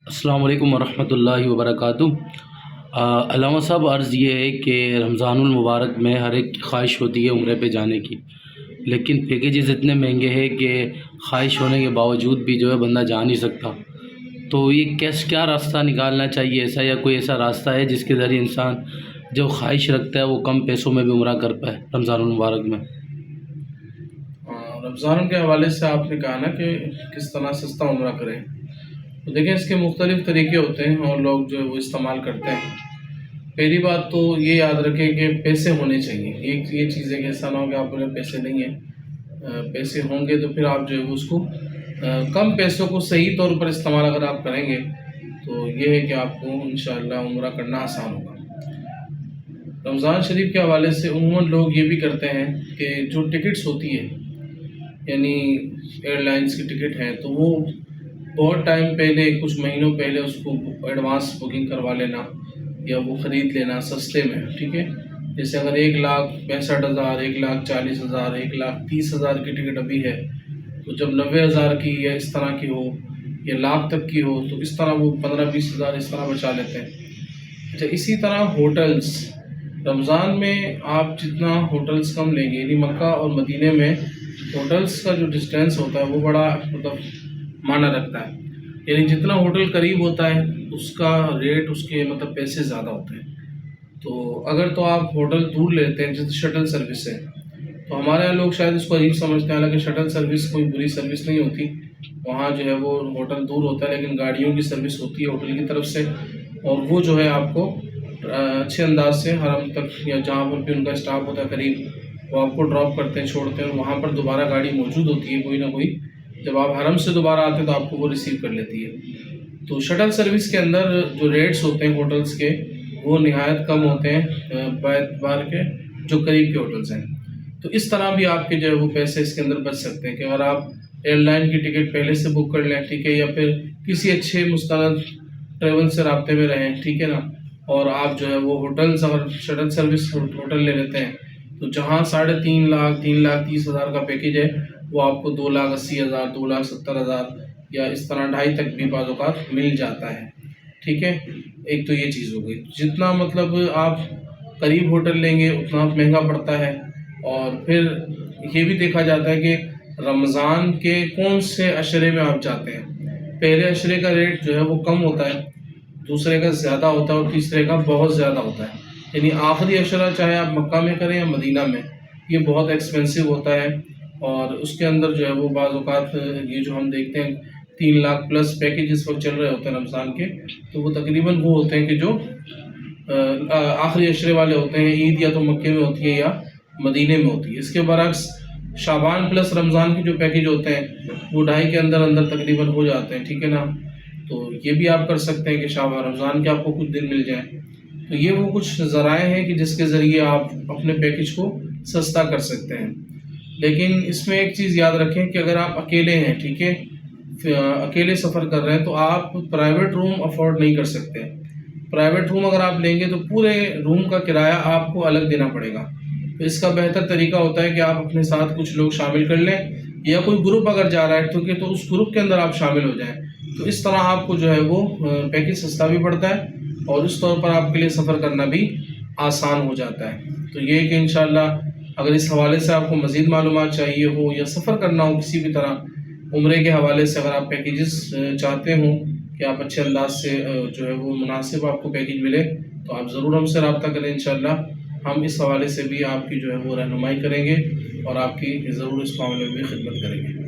السلام علیکم ورحمۃ اللہ وبرکاتہ۔ علامہ صاحب، عرض یہ ہے کہ رمضان المبارک میں ہر ایک کی خواہش ہوتی ہے عمرے پہ جانے کی، لیکن پیکیجز اتنے مہنگے ہیں کہ خواہش ہونے کے باوجود بھی جو ہے بندہ جا نہیں سکتا۔ تو یہ کیا راستہ نکالنا چاہیے ایسا، یا کوئی ایسا راستہ ہے جس کے ذریعے انسان جو خواہش رکھتا ہے وہ کم پیسوں میں بھی عمرہ کر پائے رمضان المبارک میں؟ رمضان کے حوالے سے آپ نے کہا نا کہ کس طرح سستا عمرہ کریں، تو دیکھیں اس کے مختلف طریقے ہوتے ہیں اور لوگ جو ہے وہ استعمال کرتے ہیں۔ پہلی بات تو یہ یاد رکھیں کہ پیسے ہونے چاہیے۔ یہ چیز ہے کہ ایسا نہ ہو کہ آپ کے پیسے نہیں ہیں، پیسے ہوں گے تو پھر آپ جو ہے وہ اس کو کم پیسوں کو صحیح طور پر استعمال اگر آپ کریں گے تو یہ ہے کہ آپ کو انشاءاللہ عمرہ کرنا آسان ہوگا۔ رمضان شریف کے حوالے سے عموماً لوگ یہ بھی کرتے ہیں کہ جو ٹکٹس ہوتی ہے، یعنی ایئر لائنس کی ٹکٹ ہے، تو وہ بہت ٹائم پہلے، کچھ مہینوں پہلے اس کو ایڈوانس بکنگ کروا لینا یا وہ خرید لینا سستے میں، ٹھیک ہے۔ جیسے اگر 1,65,000، 1,40,000، 1,30,000 کی ٹکٹ ابھی ہے، تو جب 90,000 کی یا اس طرح کی ہو یا لاکھ تک کی ہو تو اس طرح وہ 15-20,000 اس طرح بچا لیتے ہیں۔ اچھا، اسی طرح ہوٹلز، رمضان میں آپ جتنا ہوٹلز کم لیں گے، یعنی مکہ اور مدینے میں ہوٹلز کا جو ڈسٹینس ہوتا ہے وہ بڑا معنی رکھتا ہے، یعنی جتنا ہوٹل قریب ہوتا ہے اس کا ریٹ، اس کے پیسے زیادہ ہوتے ہیں۔ تو اگر تو آپ ہوٹل دور لیتے ہیں، جیسے شٹل سروس ہے، تو ہمارے یہاں لوگ شاید اس کو عجیب سمجھتے ہیں، حالانکہ شٹل سروس کوئی بری سروس نہیں ہوتی، وہاں جو ہے وہ ہوٹل دور ہوتا ہے لیکن گاڑیوں کی سروس ہوتی ہے ہوٹل کی طرف سے، اور وہ جو ہے آپ کو اچھے انداز سے حرم تک یا جہاں پر بھی ان کا اسٹاف ہوتا ہے قریب، وہ آپ کو ڈراپ کرتے ہیں، چھوڑتے ہیں، اور وہاں پر دوبارہ گاڑی موجود ہوتی ہے کوئی نہ کوئی، جب آپ حرم سے دوبارہ آتے ہیں تو آپ کو وہ ریسیو کر لیتی ہے۔ تو شٹل سروس کے اندر جو ریٹس ہوتے ہیں ہوٹلز کے وہ نہایت کم ہوتے ہیں اعتبار کے جو قریب کے ہوٹلز ہیں۔ تو اس طرح بھی آپ کے جو ہے وہ پیسے اس کے اندر بچ سکتے ہیں کہ اگر آپ ایئر لائن کی ٹکٹ پہلے سے بک کر لیں، ٹھیک ہے، یا پھر کسی اچھے مستند ٹریول سے رابطے میں رہیں، ٹھیک ہے نا، اور آپ جو ہے وہ ہوٹلز، اگر شٹل سروس ہوٹل لے لیتے ہیں تو جہاں 3.5 لاکھ 3,30,000 کا پیکیج ہے وہ آپ کو 2,80,000، 2,70,000 یا اس طرح 2.5 تک بھی بعض اوقات مل جاتا ہے، ٹھیک ہے۔ ایک تو یہ چیز ہو گئی، جتنا آپ قریب ہوٹل لیں گے اتنا مہنگا پڑتا ہے، اور پھر یہ بھی دیکھا جاتا ہے کہ رمضان کے کون سے عشرے میں آپ جاتے ہیں۔ پہلے عشرے کا ریٹ جو ہے وہ کم ہوتا ہے، دوسرے کا زیادہ ہوتا ہے، اور تیسرے کا بہت زیادہ ہوتا ہے، یعنی آخری عشرہ چاہے آپ مکہ میں کریں یا مدینہ میں، یہ بہت ایکسپینسو ہوتا ہے، اور اس کے اندر جو ہے وہ بعض اوقات یہ جو ہم دیکھتے ہیں 3 لاکھ پلس پیکیج اس وقت چل رہے ہوتے ہیں رمضان کے، تو وہ تقریباً وہ ہوتے ہیں کہ جو آخری عشرے والے ہوتے ہیں، عید یا تو مکے میں ہوتی ہے یا مدینے میں ہوتی ہے۔ اس کے برعکس شعبان پلس رمضان کے جو پیکیج ہوتے ہیں وہ 2.5 کے اندر اندر تقریباً ہو جاتے ہیں، ٹھیک ہے نا۔ تو یہ بھی آپ کر سکتے ہیں کہ شعبان رمضان کے آپ کو کچھ دن مل جائیں، تو یہ وہ کچھ ذرائع ہیں کہ جس کے ذریعے آپ اپنے پیکیج کو سستا کر سکتے ہیں۔ لیکن اس میں ایک چیز یاد رکھیں کہ اگر آپ اکیلے ہیں، ٹھیک ہے، اکیلے سفر کر رہے ہیں، تو آپ پرائیویٹ روم افورڈ نہیں کر سکتے۔ پرائیویٹ روم اگر آپ لیں گے تو پورے روم کا کرایہ آپ کو الگ دینا پڑے گا۔ تو اس کا بہتر طریقہ ہوتا ہے کہ آپ اپنے ساتھ کچھ لوگ شامل کر لیں، یا کوئی گروپ اگر جا رہا ہے تو اس گروپ کے اندر آپ شامل ہو جائیں، تو اس طرح آپ کو جو ہے وہ پیکیج سستا بھی پڑتا ہے، اور اس طور پر آپ کے لیے سفر کرنا بھی آسان ہو جاتا ہے۔ تو یہ کہ انشاءاللہ اگر اس حوالے سے آپ کو مزید معلومات چاہیے ہو یا سفر کرنا ہو کسی بھی طرح عمرے کے حوالے سے، اگر آپ پیکیجز چاہتے ہوں کہ آپ اچھے انداز سے جو ہے وہ مناسب آپ کو پیکیج ملے، تو آپ ضرور ہم سے رابطہ کریں، انشاءاللہ ہم اس حوالے سے بھی آپ کی جو ہے وہ رہنمائی کریں گے، اور آپ کی ضرور اس معاملے میں بھی خدمت کریں گے۔